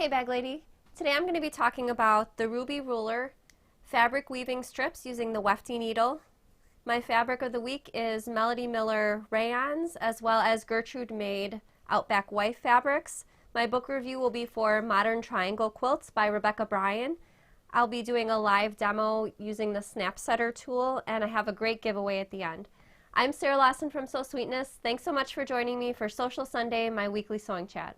Hey Bag Lady! Today I'm going to be talking about the Ruby Ruler fabric weaving strips using the wefty needle. My fabric of the week is Melody Miller rayons as well as Gertrude made Outback Wife fabrics. My book review will be for Modern Triangle Quilts by Rebecca Bryan. I'll be doing a live demo using the Snap Setter tool, and I have a great giveaway at the end. I'm Sarah Lawson from Sew Sweetness. Thanks so much for joining me for Sewcial Sunday, my weekly sewing chat.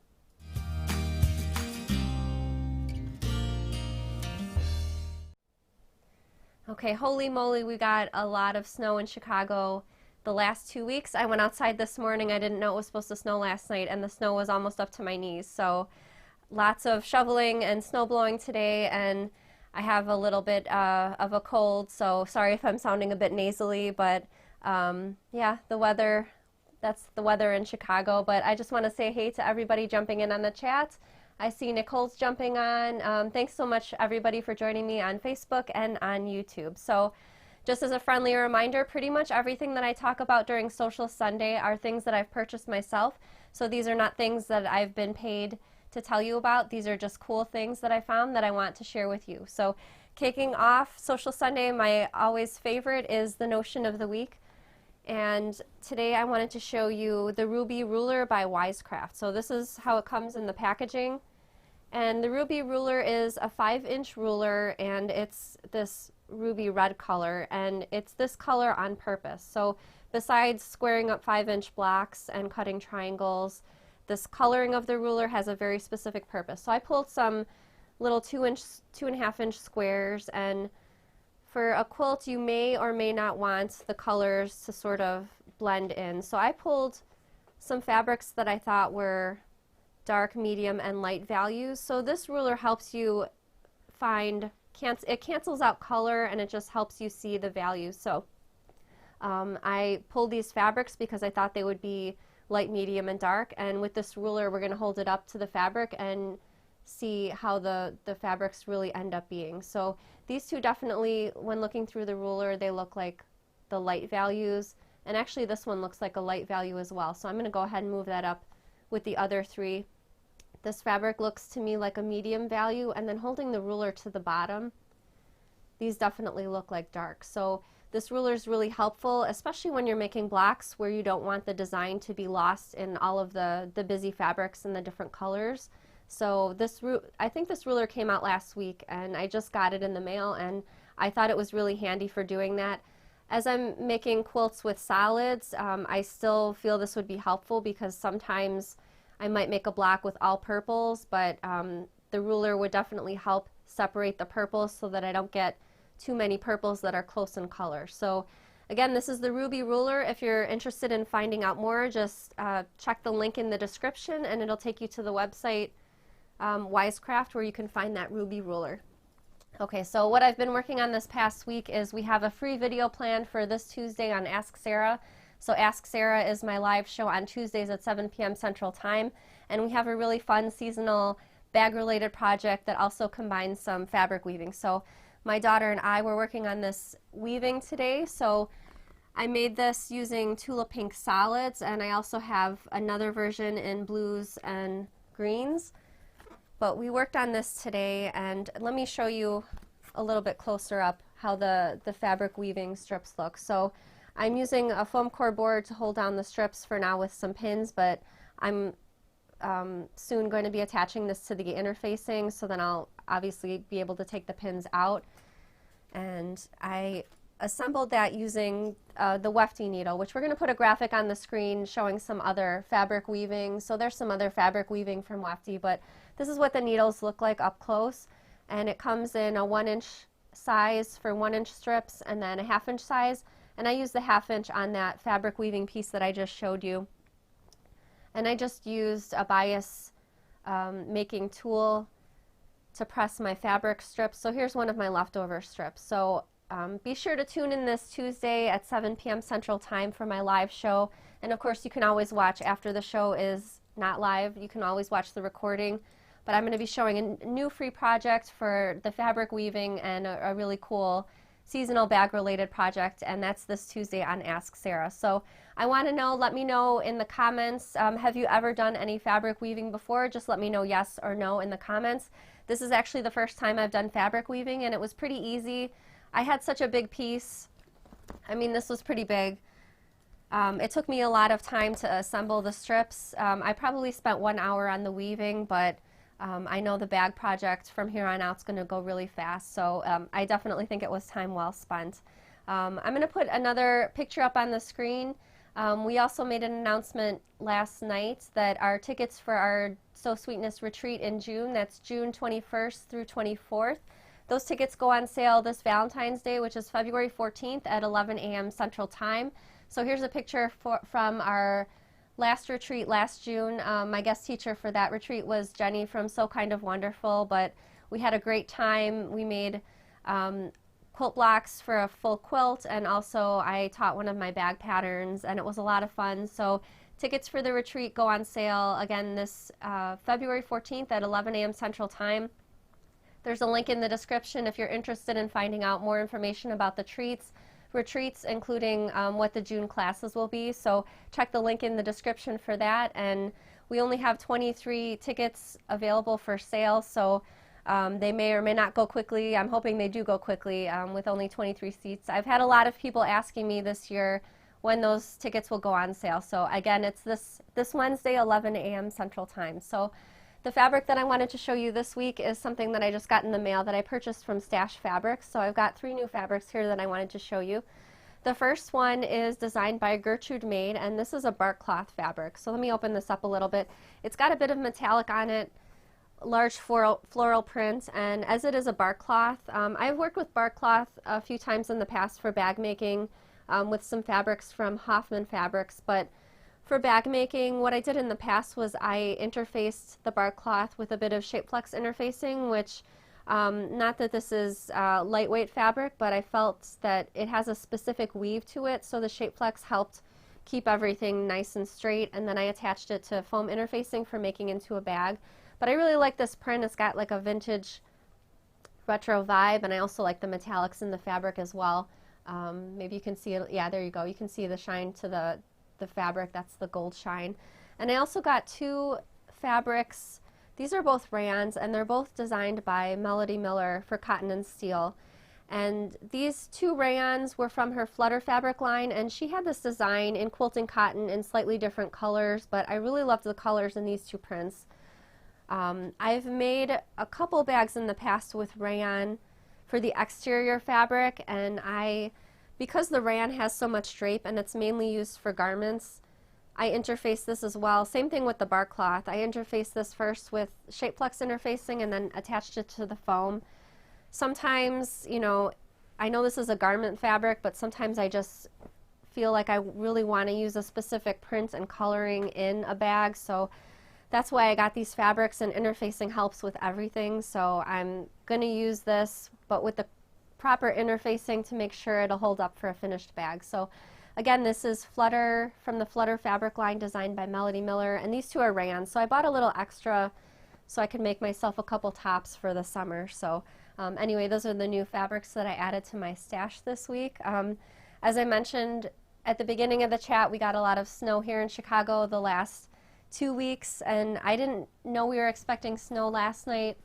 Okay, holy moly, we got a lot of snow in Chicago the last 2 weeks. I went outside this morning. I didn't know it was supposed to snow last night, and the snow was almost up to my knees. So lots of shoveling and snow blowing today, and I have a little bit of a cold, so sorry if I'm sounding a bit nasally, but yeah, the weather, that's the weather in Chicago. But I just want to say hey to everybody jumping in on the chat. I see Nicole's jumping on. Thanks so much, everybody, for joining me on Facebook and on YouTube. So just as a friendly reminder, pretty much everything that I talk about during Sewcial Sunday are things that I've purchased myself. So these are not things that I've been paid to tell you about. These are just cool things that I found that I want to share with you. So kicking off Sewcial Sunday, my always favorite is the notion of the week. And today I wanted to show you the Ruby Ruler by Wisecraft. So this is how it comes in the packaging. And the Ruby Ruler is a 5-inch ruler, and it's this ruby red color, and it's this color on purpose. So besides squaring up 5-inch blocks and cutting triangles, this coloring of the ruler has a very specific purpose. So I pulled some little 2.5-inch squares, and for a quilt, you may or may not want the colors to sort of blend in. So I pulled some fabrics that I thought were dark, medium, and light values. So this ruler helps you find, it cancels out color, and it just helps you see the values. So I pulled these fabrics because I thought they would be light, medium, and dark. And with this ruler, we're going to hold it up to the fabric and see how the fabrics really end up being. So these two definitely, when looking through the ruler, they look like the light values, and actually this one looks like a light value as well. So I'm going to go ahead and move that up with the other three. This fabric looks to me like a medium value, and then holding the ruler to the bottom, these definitely look like dark. So this ruler is really helpful, especially when you're making blocks where you don't want the design to be lost in all of the busy fabrics and the different colors. So I think this ruler came out last week, and I just got it in the mail, and I thought it was really handy for doing that. As I'm making quilts with solids, I still feel this would be helpful because sometimes I might make a block with all purples, but the ruler would definitely help separate the purples so that I don't get too many purples that are close in color. So again, this is the Ruby Ruler. If you're interested in finding out more, just check the link in the description, and it'll take you to the website Wisecraft, where you can find that Ruby Ruler. Okay, so what I've been working on this past week is we have a free video planned for this Tuesday on Ask Sarah. So Ask Sarah is my live show on Tuesdays at 7 p.m. Central Time, and we have a really fun seasonal bag-related project that also combines some fabric weaving. So my daughter and I were working on this weaving today. So I made this using Tula Pink solids, and I also have another version in blues and greens. But we worked on this today, and let me show you a little bit closer up how the fabric weaving strips look. So I'm using a foam core board to hold down the strips for now with some pins, but I'm soon going to be attaching this to the interfacing, so then I'll obviously be able to take the pins out. And I assembled that using the wefty needle, which we're going to put a graphic on the screen showing some other fabric weaving. So there's some other fabric weaving from wefty, but this is what the needles look like up close, and it comes in a 1-inch size for 1-inch strips, and then a 1/2-inch size, and I use the 1/2-inch on that fabric weaving piece that I just showed you. And I just used a bias making tool to press my fabric strips. So here's one of my leftover strips. So be sure to tune in this Tuesday at 7 p.m. Central Time for my live show. And of course, you can always watch after the show is not live. You can always watch the recording. But I'm going to be showing a new free project for the fabric weaving and a really cool seasonal bag related project, and that's this Tuesday on Ask Sarah. So I want to know, let me know in the comments, have you ever done any fabric weaving before? Just let me know yes or no in the comments. This is actually the first time I've done fabric weaving, and it was pretty easy. I had such a big piece. I mean, this was pretty big. It took me a lot of time to assemble the strips. I probably spent 1 hour on the weaving, but I know the bag project from here on out is going to go really fast, so I definitely think it was time well spent. I'm going to put another picture up on the screen. We also made an announcement last night that our tickets for our Sew Sweetness retreat in June, that's June 21st through 24th, those tickets go on sale this Valentine's Day, which is February 14th at 11 a.m. Central Time. So here's a picture from our last retreat last June. My guest teacher for that retreat was Jenny from So Kind of Wonderful, but we had a great time. We made quilt blocks for a full quilt, and also I taught one of my bag patterns, and it was a lot of fun. So tickets for the retreat go on sale again this February 14th at 11 a.m. Central Time. There's a link in the description if you're interested in finding out more information about the retreats, including what the June classes will be. So check the link in the description for that. And we only have 23 tickets available for sale, so they may or may not go quickly. I'm hoping they do go quickly with only 23 seats. I've had a lot of people asking me this year when those tickets will go on sale. So again, it's this Wednesday, 11 a.m. Central Time. So the fabric that I wanted to show you this week is something that I just got in the mail that I purchased from Stash Fabrics. So I've got 3 new fabrics here that I wanted to show you. The first one is designed by Gertrude Maid, and this is a bark cloth fabric. So let me open this up a little bit. It's got a bit of metallic on it, large floral print, and as it is a bark cloth, I've worked with bark cloth a few times in the past for bag making with some fabrics from Hoffman Fabrics, but for bag making, what I did in the past was I interfaced the bark cloth with a bit of Shapeflex interfacing, which, not that this is lightweight fabric, but I felt that it has a specific weave to it, so the Shapeflex helped keep everything nice and straight, and then I attached it to foam interfacing for making into a bag. But I really like this print. It's got like a vintage retro vibe, and I also like the metallics in the fabric as well. Maybe you can see it. Yeah, there you go. You can see the shine to the fabric. That's the gold shine. And I also got 2 fabrics. These are both rayons, and they're both designed by Melody Miller for Cotton and Steel. And these 2 rayons were from her Flutter fabric line, and she had this design in quilting cotton in slightly different colors, but I really loved the colors in these 2 prints. I've made a couple bags in the past with rayon for the exterior fabric, and because the rayon has so much drape and it's mainly used for garments, I interface this as well. Same thing with the bark cloth. I interfaced this first with Shapeflex interfacing and then attached it to the foam. Sometimes, you know, I know this is a garment fabric, but sometimes I just feel like I really want to use a specific print and coloring in a bag, so that's why I got these fabrics, and interfacing helps with everything. So I'm going to use this, but with the proper interfacing to make sure it'll hold up for a finished bag. So again, this is Flutter from the Flutter fabric line designed by Melody Miller, and these 2 are rayons. So I bought a little extra so I could make myself a couple tops for the summer. So anyway, those are the new fabrics that I added to my stash this week. As I mentioned at the beginning of the chat, we got a lot of snow here in Chicago the last 2 weeks, and I didn't know we were expecting snow last night.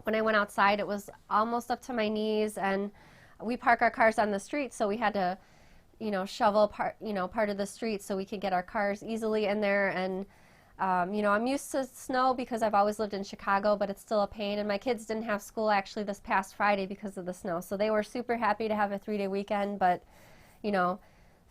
When I went outside, it was almost up to my knees, and we park our cars on the street, so we had to, you know, shovel part of the street so we could get our cars easily in there. And you know, I'm used to snow because I've always lived in Chicago, but it's still a pain. And my kids didn't have school actually this past Friday because of the snow, so they were super happy to have a 3-day weekend. But you know,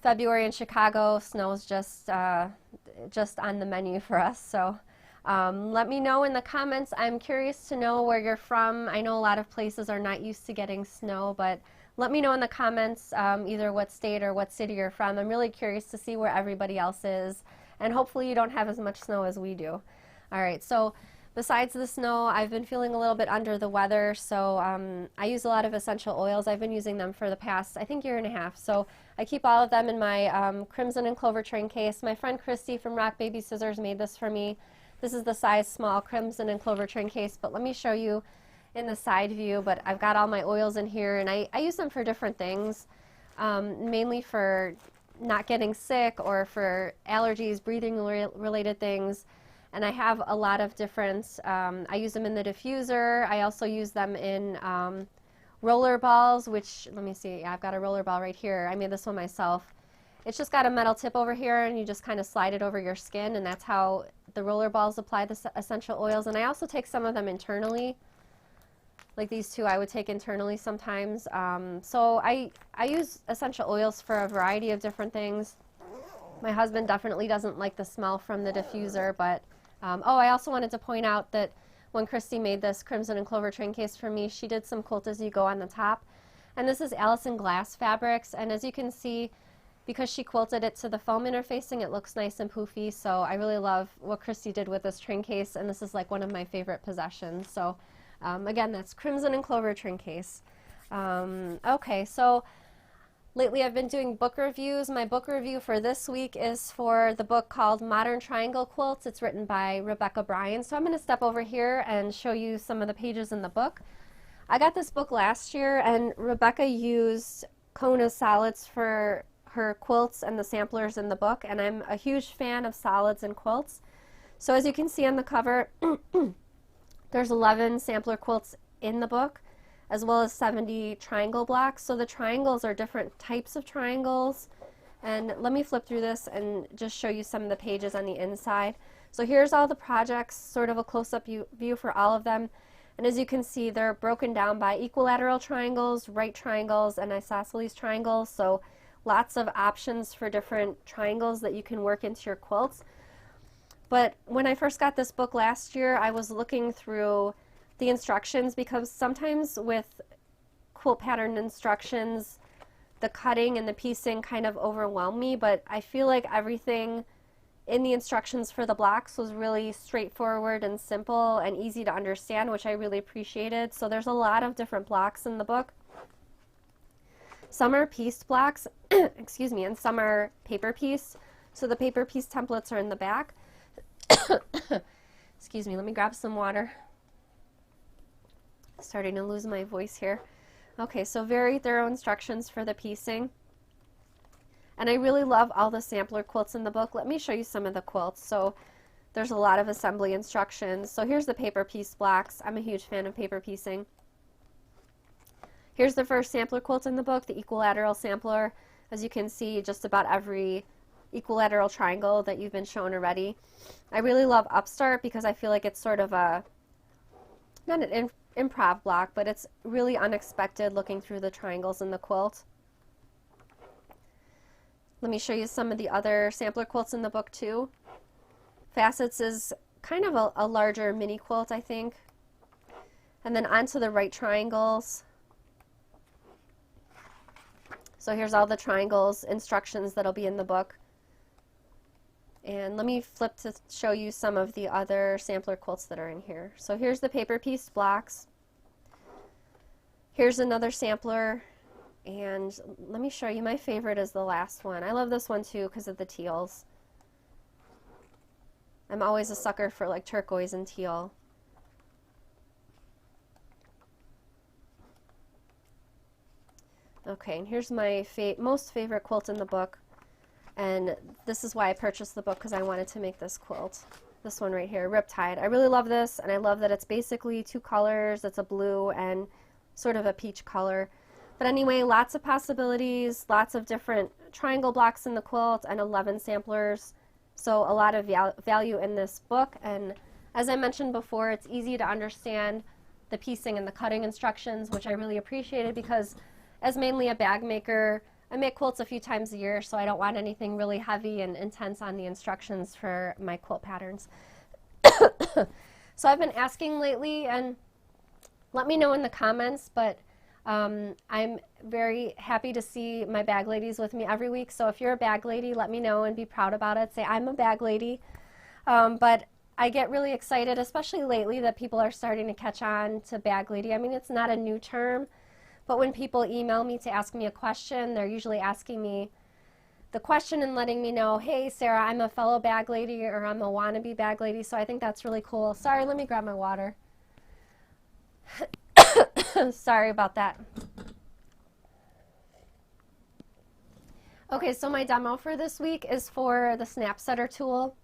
February in Chicago, snow's just on the menu for us. So let me know in the comments. I'm curious to know where you're from. I know a lot of places are not used to getting snow, but let me know in the comments either what state or what city you're from. I'm really curious to see where everybody else is, and hopefully you don't have as much snow as we do. All right, so besides the snow, I've been feeling a little bit under the weather, so I use a lot of essential oils. I've been using them for the past, I think, 1.5 years. So I keep all of them in my Crimson and Clover Train case. My friend Christy from Rock Baby Scissors made this for me. This is the size small Crimson and Clover Train case, but let me show you. in the side view, but I've got all my oils in here, and I use them for different things, mainly for not getting sick or for allergies, breathing related things. And I have a lot of different, I use them in the diffuser. I also use them in roller balls, which, let me see, yeah, I've got a roller ball right here. I made this one myself. It's just got a metal tip over here, and you just kind of slide it over your skin, and that's how the roller balls apply the essential oils. And I also take some of them internally. Like these two I would take internally sometimes. So I use essential oils for a variety of different things. My husband definitely doesn't like the smell from the diffuser, but oh, I also wanted to point out that when Christy made this Crimson and Clover train case for me, she did some quilt as you go on the top. And this is Allison Glass fabrics, and as you can see, because she quilted it to the foam interfacing, it looks nice and poofy. So I really love what Christy did with this train case, and this is like one of my favorite possessions. So again, that's Crimson and Clover train case. Okay, so lately I've been doing book reviews. My book review for this week is for the book called Modern Triangle Quilts. It's written by Rebecca Bryan. So I'm going to step over here and show you some of the pages in the book. I got this book last year, and Rebecca used Kona solids for her quilts and the samplers in the book, and I'm a huge fan of solids and quilts. So as you can see on the cover, there's 11 sampler quilts in the book, as well as 70 triangle blocks. So the triangles are different types of triangles. And let me flip through this and just show you some of the pages on the inside. So here's all the projects, sort of a close-up view for all of them. And as you can see, they're broken down by equilateral triangles, right triangles, and isosceles triangles. So lots of options for different triangles that you can work into your quilts. But when I first got this book last year, I was looking through the instructions, because sometimes with quilt pattern instructions, the cutting and the piecing kind of overwhelm me, but I feel like everything in the instructions for the blocks was really straightforward and simple and easy to understand, which I really appreciated. So there's a lot of different blocks in the book. Some are pieced blocks, excuse me, and some are paper piece. So the paper piece templates are in the back. Excuse me, let me grab some water. Starting to lose my voice here. Okay, so very thorough instructions for the piecing. And I really love all the sampler quilts in the book. Let me show you some of the quilts. So there's a lot of assembly instructions. So here's the paper piece blocks. I'm a huge fan of paper piecing. Here's the first sampler quilt in the book, the Equilateral Sampler. As you can see, just about every equilateral triangle that you've been shown already. I really love Upstart because I feel like it's sort of a, not an improv block, but it's really unexpected looking through the triangles in the quilt. Let me show you some of the other sampler quilts in the book too. Fassett's is kind of a larger mini quilt, I think. And then onto the right triangles. So here's all the triangles, instructions that'll be in the book. And let me flip to show you some of the other sampler quilts that are in here. So here's the paper piece blocks. Here's another sampler. And let me show you, my favorite is the last one. I love this one too because of the teals. I'm always a sucker for like turquoise and teal. Okay, and here's my most favorite quilt in the book. And this is why I purchased the book, because I wanted to make this quilt. This one right here, Riptide. I really love this, and I love that it's basically two colors. It's a blue and sort of a peach color. But anyway, lots of possibilities, lots of different triangle blocks in the quilt, and 11 samplers. So a lot of value in this book. And as I mentioned before, it's easy to understand the piecing and the cutting instructions, which I really appreciated because as mainly a bag maker, I make quilts a few times a year, so I don't want anything really heavy and intense on the instructions for my quilt patterns. So I've been asking lately, and let me know in the comments, but I'm very happy to see my bag ladies with me every week. So if you're a bag lady, let me know and be proud about it. Say, I'm a bag lady. But I get really excited, especially lately, that people are starting to catch on to bag lady. I mean, it's not a new term. But when people email me to ask me a question, they're usually asking me the question and letting me know, hey, Sarah, I'm a fellow bag lady, or I'm a wannabe bag lady. So I think that's really cool. Sorry, let me grab my water. Sorry about that. Okay, so my demo for this week is for the Snap Setter tool.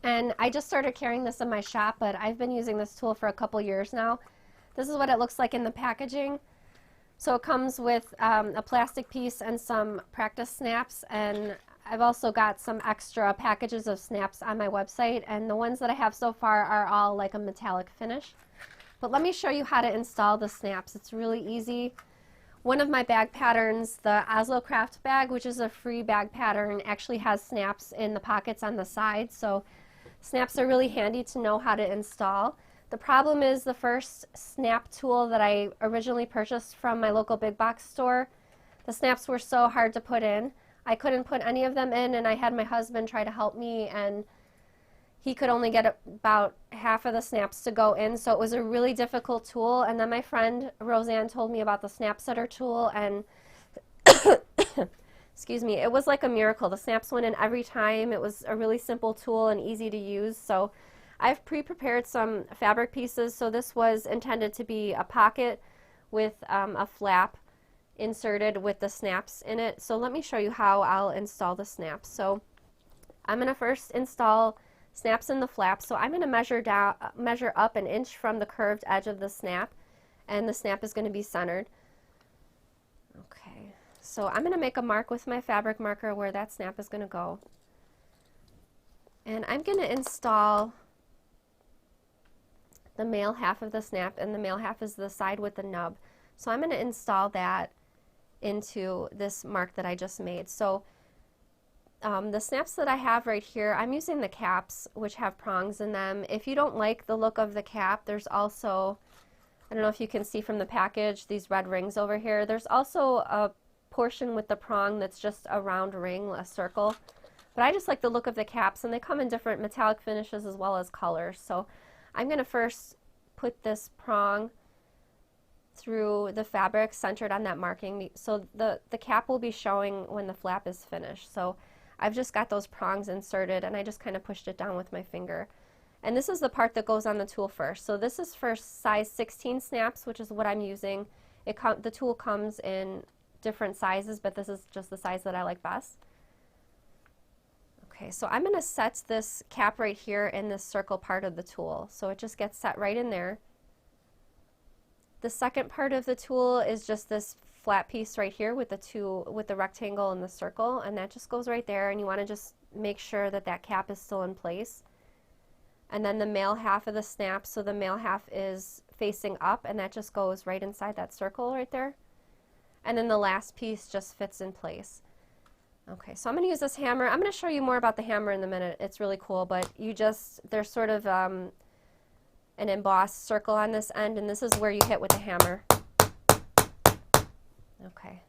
And I just started carrying this in my shop, but I've been using this tool for a couple years now. This is what it looks like in the packaging. So it comes with a plastic piece and some practice snaps, and I've also got some extra packages of snaps on my website, and the ones that I have so far are all like a metallic finish. But let me show you how to install the snaps. It's really easy. One of my bag patterns, the Oslo Craft bag, which is a free bag pattern, actually has snaps in the pockets on the side, so snaps are really handy to know how to install. The problem is the first snap tool that I originally purchased from my local big box store, the snaps were so hard to put in. I couldn't put any of them in, and I had my husband try to help me, and he could only get about half of the snaps to go in, so it was a really difficult tool. And then my friend Roseanne told me about the Snap Setter tool, and excuse me, it was like a miracle. The snaps went in every time. It was a really simple tool and easy to use. So I've pre-prepared some fabric pieces. So this was intended to be a pocket with a flap inserted with the snaps in it. So let me show you how I'll install the snaps. So I'm going to first install snaps in the flap. So I'm going to measure up an inch from the curved edge of the snap, and the snap is going to be centered. Okay, so I'm going to make a mark with my fabric marker where that snap is going to go. And I'm going to install the male half of the snap, and the male half is the side with the nub. So I'm going to install that into this mark that I just made. So the snaps that I have right here, I'm using the caps, which have prongs in them. If you don't like the look of the cap, there's also, I don't know if you can see from the package, these red rings over here. There's also a portion with the prong that's just a round ring, a circle. But I just like the look of the caps, and they come in different metallic finishes as well as colors. So I'm going to first put this prong through the fabric centered on that marking. So the cap will be showing when the flap is finished. So I've just got those prongs inserted, and I just kind of pushed it down with my finger. And this is the part that goes on the tool first. So this is for size 16 snaps, which is what I'm using. The tool comes in different sizes, but this is just the size that I like best. Okay, so I'm going to set this cap right here in this circle part of the tool. So it just gets set right in there. The second part of the tool is just this flat piece right here with the rectangle and the circle, and that just goes right there, and you want to just make sure that that cap is still in place. And then the male half of the snap, so the male half is facing up, and that just goes right inside that circle right there. And then the last piece just fits in place. Okay, so I'm going to use this hammer. I'm going to show you more about the hammer in a minute. It's really cool, but there's sort of an embossed circle on this end, and this is where you hit with the hammer. Okay.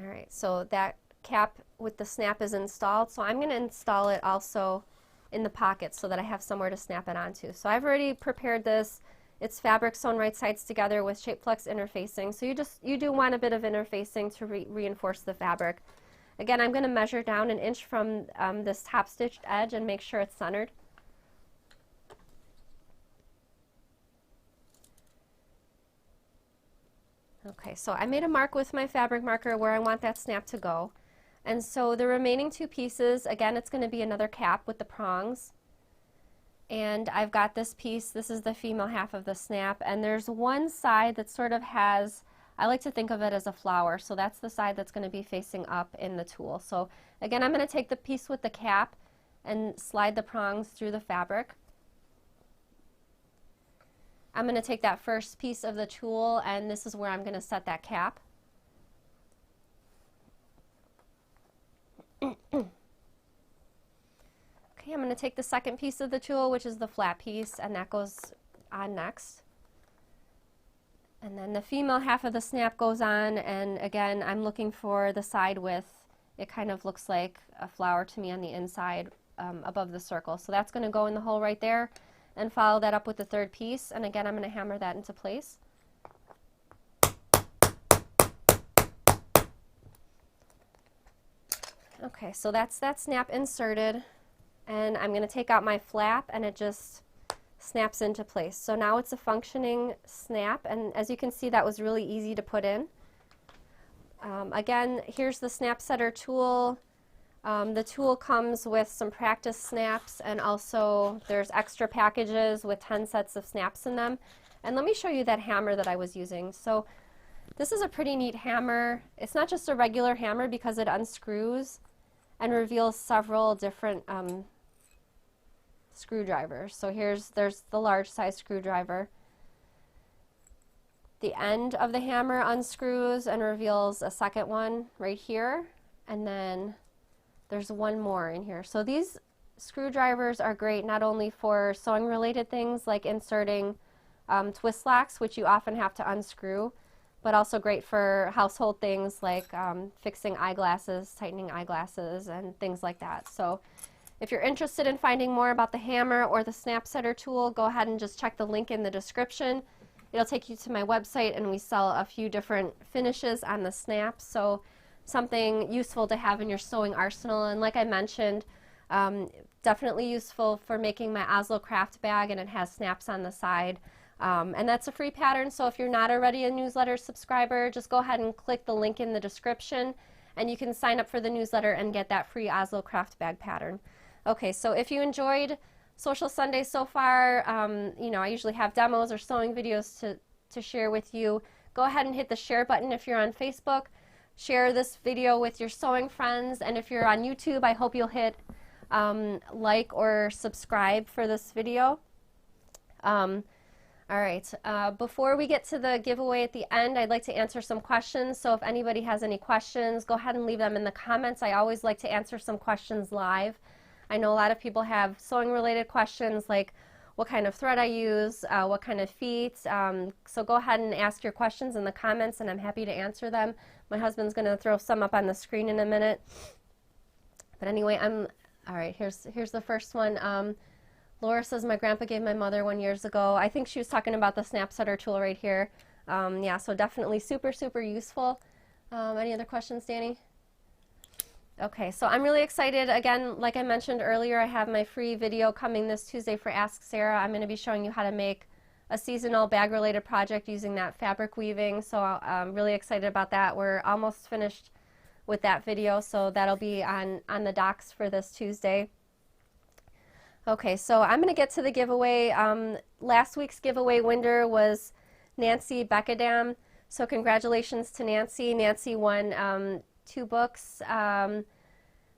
All right, so that cap with the snap is installed, so I'm going to install it also in the pocket so that I have somewhere to snap it onto. So I've already prepared this. It's fabric sewn right sides together with Shape Flex interfacing. So you do want a bit of interfacing to reinforce the fabric. Again, I'm going to measure down an inch from this top stitched edge and make sure it's centered. Okay, so I made a mark with my fabric marker where I want that snap to go. And so the remaining two pieces, again, it's going to be another cap with the prongs. And I've got this piece, this is the female half of the snap, and there's one side that sort of has, I like to think of it as a flower, so that's the side that's going to be facing up in the tool. So again, I'm going to take the piece with the cap and slide the prongs through the fabric. I'm going to take that first piece of the tool, and this is where I'm going to set that cap. Okay, I'm going to take the second piece of the tool, which is the flat piece, and that goes on next. And then the female half of the snap goes on, and again, I'm looking for the side with, it kind of looks like a flower to me on the inside above the circle. So that's going to go in the hole right there, and follow that up with the third piece, and again, I'm going to hammer that into place. Okay, so that's that snap inserted. And I'm going to take out my flap, and it just snaps into place. So now it's a functioning snap, and as you can see, that was really easy to put in. Again, here's the snap setter tool. The tool comes with some practice snaps, and also there's extra packages with 10 sets of snaps in them. And let me show you that hammer that I was using. So this is a pretty neat hammer. It's not just a regular hammer because it unscrews and reveals several different screwdrivers. So there's the large size screwdriver. The end of the hammer unscrews and reveals a second one right here, and then there's one more in here. So these screwdrivers are great not only for sewing related things like inserting twist locks, which you often have to unscrew, but also great for household things like fixing eyeglasses, tightening eyeglasses, and things like that. So if you're interested in finding more about the hammer or the snap setter tool, go ahead and just check the link in the description. It'll take you to my website, and we sell a few different finishes on the snaps, so something useful to have in your sewing arsenal. And like I mentioned, definitely useful for making my Oslo craft bag, and it has snaps on the side. And that's a free pattern, so if you're not already a newsletter subscriber, just go ahead and click the link in the description, and you can sign up for the newsletter and get that free Oslo craft bag pattern. Okay, so if you enjoyed Sewcial Sunday so far, you know, I usually have demos or sewing videos to share with you. Go ahead and hit the share button if you're on Facebook. Share this video with your sewing friends, and if you're on YouTube, I hope you'll hit like or subscribe for this video. All right, before we get to the giveaway at the end, I'd like to answer some questions. So if anybody has any questions, go ahead and leave them in the comments. I always like to answer some questions live. I know a lot of people have sewing related questions like what kind of thread I use, what kind of feet. So go ahead and ask your questions in the comments, and I'm happy to answer them. My husband's going to throw some up on the screen in a minute. But anyway, all right, here's the first one. Laura says, my grandpa gave my mother one years ago. I think she was talking about the snap setter tool right here. Yeah, so definitely super, super useful. Any other questions, Danny? Okay, so I'm really excited. Again, like I mentioned earlier, I have my free video coming this Tuesday for Ask Sarah. I'm going to be showing you how to make a seasonal bag-related project using that fabric weaving, so I'm really excited about that. We're almost finished with that video, so that'll be on the docs for this Tuesday. Okay, so I'm going to get to the giveaway. Last week's giveaway winner was Nancy Beckadam, so congratulations to Nancy. Nancy won 2 books,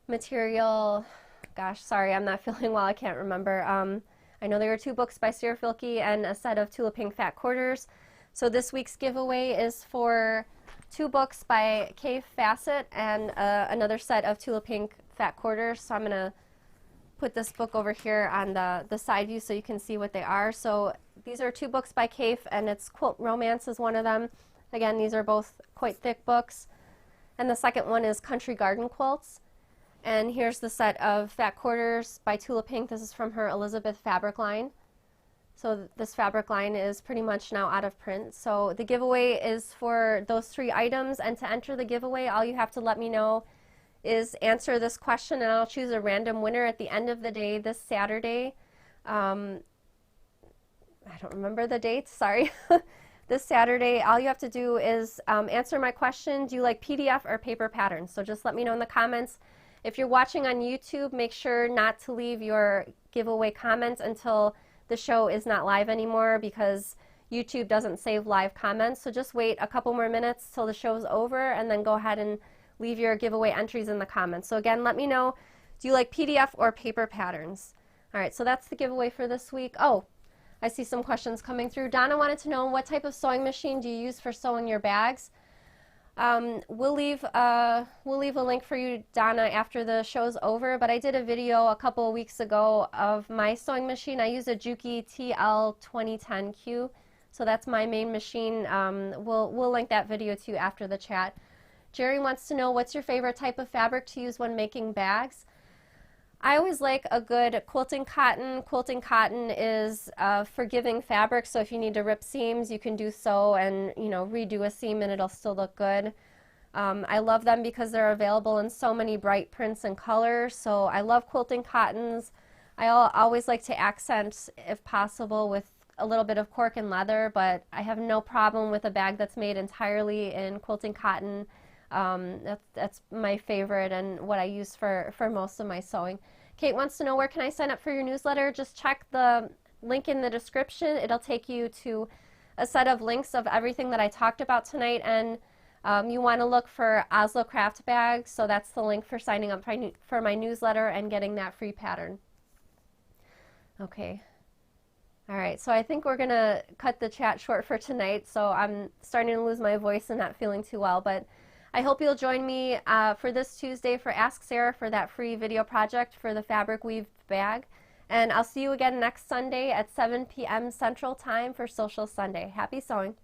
material, gosh, sorry, I'm not feeling well, I can't remember. I know there were 2 books by Sarah Filkey and a set of Tula Pink fat quarters. So this week's giveaway is for 2 books by Kaffe Fassett and another set of Tula Pink fat quarters. So I'm going to put this book over here on the side view so you can see what they are. So these are 2 books by Kaffe, and it's Quilt Romance is one of them. Again, these are both quite thick books. And the second one is Country Garden Quilts. And here's the set of fat quarters by Tula Pink. This is from her Elizabeth fabric line. So this fabric line is pretty much now out of print. So the giveaway is for those 3 items, and to enter the giveaway, all you have to let me know is answer this question, and I'll choose a random winner at the end of the day this Saturday. I don't remember the date, sorry. This Saturday, all you have to do is answer my question, do you like PDF or paper patterns? So just let me know in the comments. If you're watching on YouTube, make sure not to leave your giveaway comments until the show is not live anymore, because YouTube doesn't save live comments. So just wait a couple more minutes till the show's over, and then go ahead and leave your giveaway entries in the comments. So again, let me know, do you like PDF or paper patterns? All right, so that's the giveaway for this week. Oh, I see some questions coming through. Donna wanted to know, what type of sewing machine do you use for sewing your bags? We'll leave a link for you, Donna, after the show's over, but I did a video a couple of weeks ago of my sewing machine. I use a Juki TL2010Q, so that's my main machine. We'll link that video to you after the chat. Jerry wants to know, what's your favorite type of fabric to use when making bags? I always like a good quilting cotton. Quilting cotton is a forgiving fabric, so if you need to rip seams, you can do so and, you know, redo a seam and it'll still look good. I love them because they're available in so many bright prints and colors, so I love quilting cottons. always like to accent, if possible, with a little bit of cork and leather, but I have no problem with a bag that's made entirely in quilting cotton. That's my favorite and what I use for most of my sewing. Kate wants to know, where can I sign up for your newsletter? Just check the link in the description. It'll take you to a set of links of everything that I talked about tonight, and you want to look for Oslo Craft Bags, so that's the link for signing up for my newsletter and getting that free pattern. Okay. All right, so I think we're going to cut the chat short for tonight, so I'm starting to lose my voice and not feeling too well, but I hope you'll join me for this Tuesday for Ask Sarah for that free video project for the fabric weaved bag. And I'll see you again next Sunday at 7 p.m. Central Time for Sewcial Sunday. Happy sewing!